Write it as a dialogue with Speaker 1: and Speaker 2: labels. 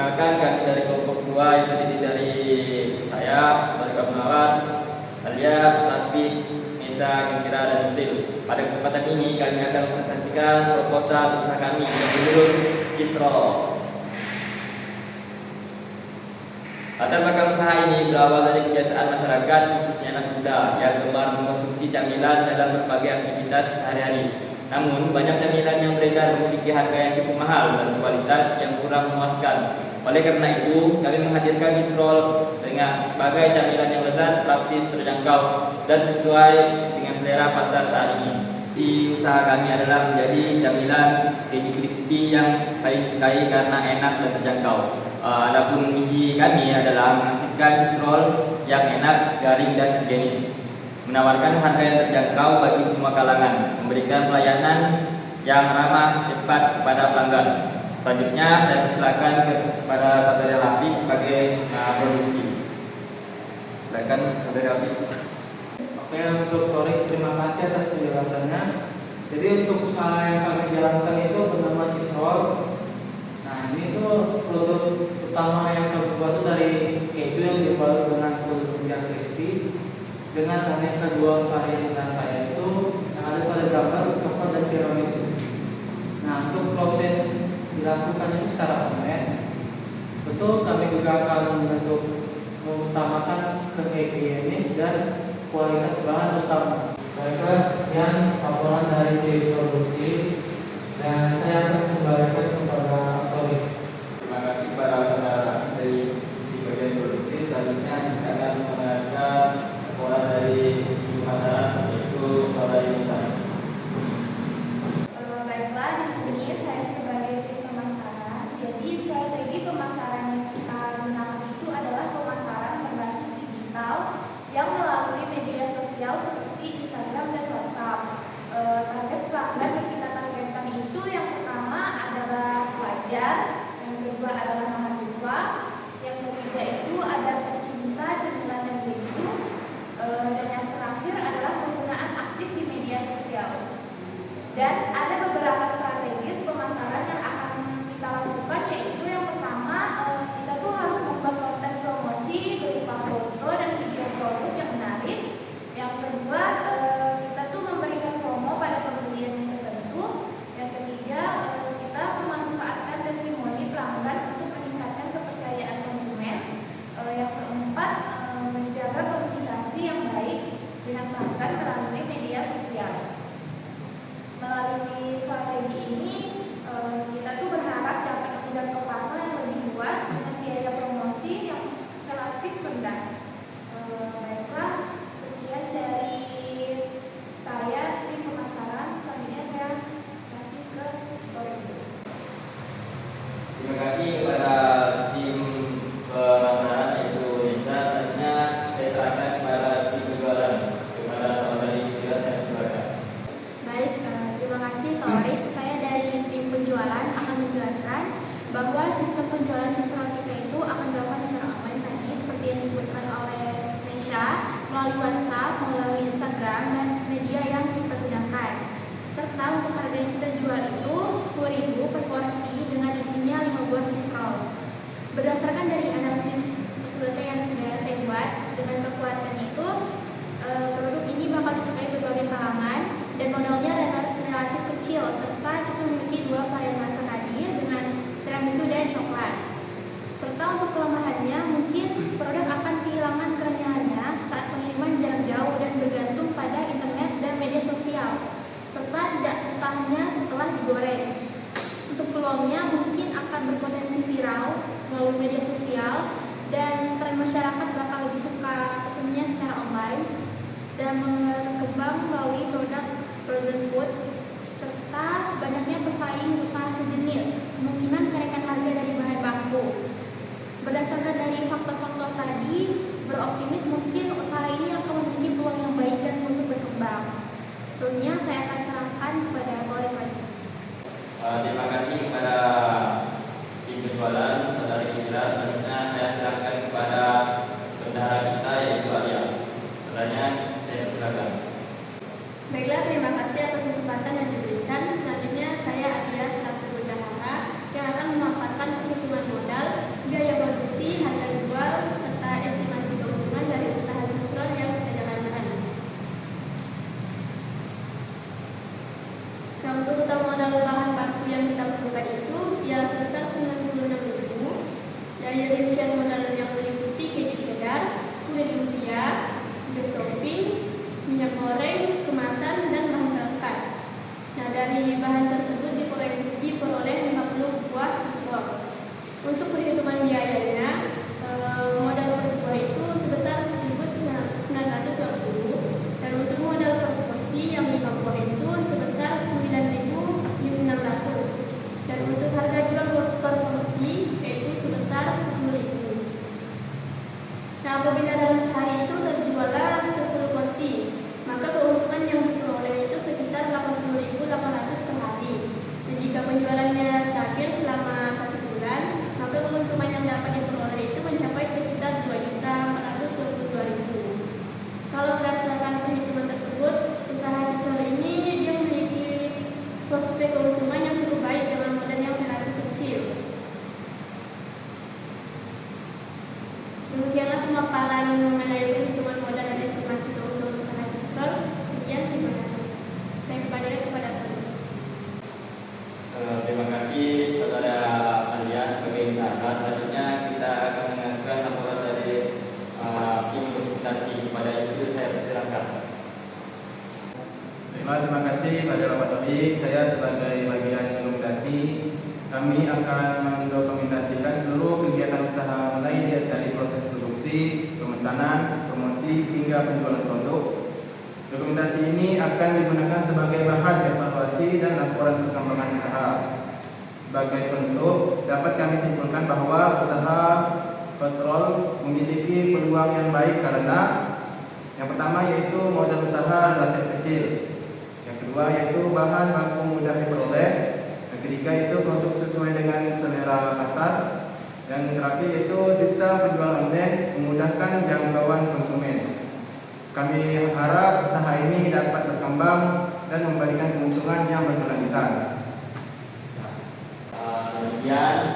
Speaker 1: Perkenalkan, kami dari kelompok 2 yang terdiri dari saya, Barika Muhammad, Alia, Latif, Nisa, Gembira, dan Yusril. Pada kesempatan ini kami akan mempresentasikan proposal usaha kami yang berjudul Kisro. Latar belakang usaha ini berawal dari kebiasaan masyarakat, khususnya anak muda, yang gemar mengkonsumsi camilan dalam berbagai aktivitas sehari-hari. Namun, banyak camilan yang beredar memiliki harga yang cukup mahal dan kualitas yang kurang memuaskan. Oleh karena itu, kami menghadirkan Kisrol dengan sebagai camilan yang lezat, praktis, terjangkau, dan sesuai dengan selera pasar saat ini. Di usaha kami adalah menjadi camilan keju crispy yang paling disukai karena enak dan terjangkau. Adapun misi kami adalah menghasilkan Kisrol yang enak, garing, dan higienis, menawarkan harga yang terjangkau bagi semua kalangan, memberikan pelayanan yang ramah cepat kepada pelanggan. Selanjutnya saya persilakan kepada Saudara Latif sebagai produksi. Silakan Saudara Latif.
Speaker 2: Oke, untuk Torik, terima kasih atas penjelasannya. Jadi untuk usaha yang kami jalankan itu bernama Kisrol. Nah, ini tuh produk utama yang kami buat itu dari keju yang dibalut dengan kulit yang crispy dengan aneka dua varian rasa, yaitu yang ada pada gambar coklat dan tiramisu. Nah, untuk proses dilakukan itu secara online. Betul, kami juga akan mengutamakan kehigienis dan kualitas bahan utama. Baiklah, sekian laporan dari tim produksi dan saya akan kembalikan kepada Torik.
Speaker 1: Terima kasih kepada saudara dari di bagian produksi. Selanjutnya kita akan mendengarkan laporan dari pemasaran, yaitu saudari Nisa.
Speaker 3: Baiklah, di sini saya sebagai tim pemasaran. Jadi strategi pemasaran yang kita gunakan itu adalah pemasaran berbasis digital yang melalui media sosial seperti Instagram dan WhatsApp. Target pelanggan yang kita targetkan itu yang pertama adalah pelajar, yang kedua adalah mahasiswa, yang ketiga itu ada pecinta cemilan dan keju, dan yang terakhir adalah penggunaan aktif di media sosial. Dan ada beberapa strategis pemasaran yang akan kita lakukan, yaitu yang pertama kita tuh harus membuat konten promosi berupa foto dan video produk yang menarik. Yang kedua kita tuh memberikan promo pada pembelian yang tertentu. Yang ketiga kita memanfaatkan testimoni pelanggan untuk meningkatkan kepercayaan konsumen. Yang keempat menjaga komunikasi yang baik dengan pelanggan melalui media sosial. Melalui strategi ini kita tuh berharap dapat menjangkau pasar yang lebih luas dengan biaya promosi yang relatif rendah. Baiklah, sekian dari saya tim pemasaran. Selanjutnya saya kasih ke Torik.
Speaker 1: Terima kasih kepada tim pemasaran, yaitu Nisa. Selanjutnya saya serahkan kepada tim penjualan, kepada saudari Nisa. Saya silakan.
Speaker 4: Baik, terima kasih Torik. Saya dari tim penjualan akan menjelaskan bahwa sistem penjualan Kisrol kita itu akan dilakukan secara online tadi seperti yang disebutkan oleh Nesha, melalui WhatsApp, melalui Instagram, dan media yang kita gunakan. Serta untuk harga yang kita jual itu 10.000 per porsi dengan isinya 5 buah Kisrol. Berdasarkan dari analisis sebenarnya yang sudah saya buat, dengan kekuatan itu produk ini bakal disukai berbagai kalangan dan modalnya relatif kecil, serta kita memiliki 2 varian rasa tadi dengan tiramisu dan coklat. Serta untuk kelemahannya, mungkin produk akan kehilangan kerenyahannya saat pengiriman jarak jauh dan bergantung pada internet dan media sosial, serta tidak tahannya setelah digoreng. Untuk peluangnya mungkin akan berpotensi viral melalui media sosial dan tren masyarakat bakal lebih suka pesannya secara online dan berkembang melalui produk frozen food, serta banyaknya pesaing usaha sejenis, kemungkinan kenaikan harga dari bahan baku. Berdasarkan dari faktor-faktor tadi, beroptimis mungkin usaha ini akan memiliki peluang yang baik dan untuk berkembang. Selanjutnya saya akan serahkan kepada Torik lagi.
Speaker 1: Terima kasih kepada tim penjualan, saudari Sila. Selanjutnya saya serahkan kepada bendahara kita, yaitu Alia. Selanjutnya saya silakan.
Speaker 4: Baiklah, terima kasih atas kesempatan yang diberikan. Selanjutnya saya Alia selaku bendahara yang akan memaparkan perhitungan modal rincian modal yang meliputi keju cheddar, kulit lumpia, beef topping, minyak goreng, kemasan, dan bahan pelengkap. Nah, dari bahan tersebut diperoleh 50 buah cheese roll. Untuk perhitungan biayanya, modal per buah itu sebesar 1.920, dan untuk modal per porsi yang 5 buah itu sebesar 9.600, dan untuk harga jual per porsi yaitu sebesar 10.000. Nah, apabila dalam sehari itu terjuallah 10 porsi, maka keuntungan yang diperoleh itu sekitar 80.800 per hari. Dan jika penjualannya stabil selama 1 bulan, maka keuntungan yang dapat diperoleh itu mencapai sekitar 2.422.000. Kalau berdasarkan perhitungan tersebut, usaha Cisrol ini dia memiliki prospek keuntungan yang cukup baik dengan modal yang relatif kecil. Demikianlah pemaparan mengenai perhitungan modal dan estimasi keuntungan usaha Cisrol. Sekian, terima kasih. Saya kembali kepada Tony.
Speaker 1: Terima kasih saudara Alia sebagai insan. Selanjutnya kita akan mendengarkan laporan dari tim dokumentasi kepada Yusuf. Saya persilakan.
Speaker 5: Terima kasih pada Bapak Topik. Saya sebagai bagian dokumentasi, kami akan mendokumentasikan seluruh kegiatan usaha mulai dari proses produksi, pemesanan, promosi hingga penjualan produk. Dokumentasi ini akan digunakan sebagai bahan evaluasi dan laporan perkembangan usaha. Sebagai penutup, dapat kami simpulkan bahwa usaha Cisrol memiliki peluang yang baik karena yang pertama yaitu modal usaha relatif kecil. Yang kedua yaitu bahan baku mudah diperoleh. Yang ketiga itu produk sesuai dengan selera pasar. Dan terakhir yaitu sistem penjualan online memudahkan jangkauan konsumen. Kami harap usaha ini dapat berkembang dan memberikan keuntungan yang berkelanjutan.
Speaker 1: Demikian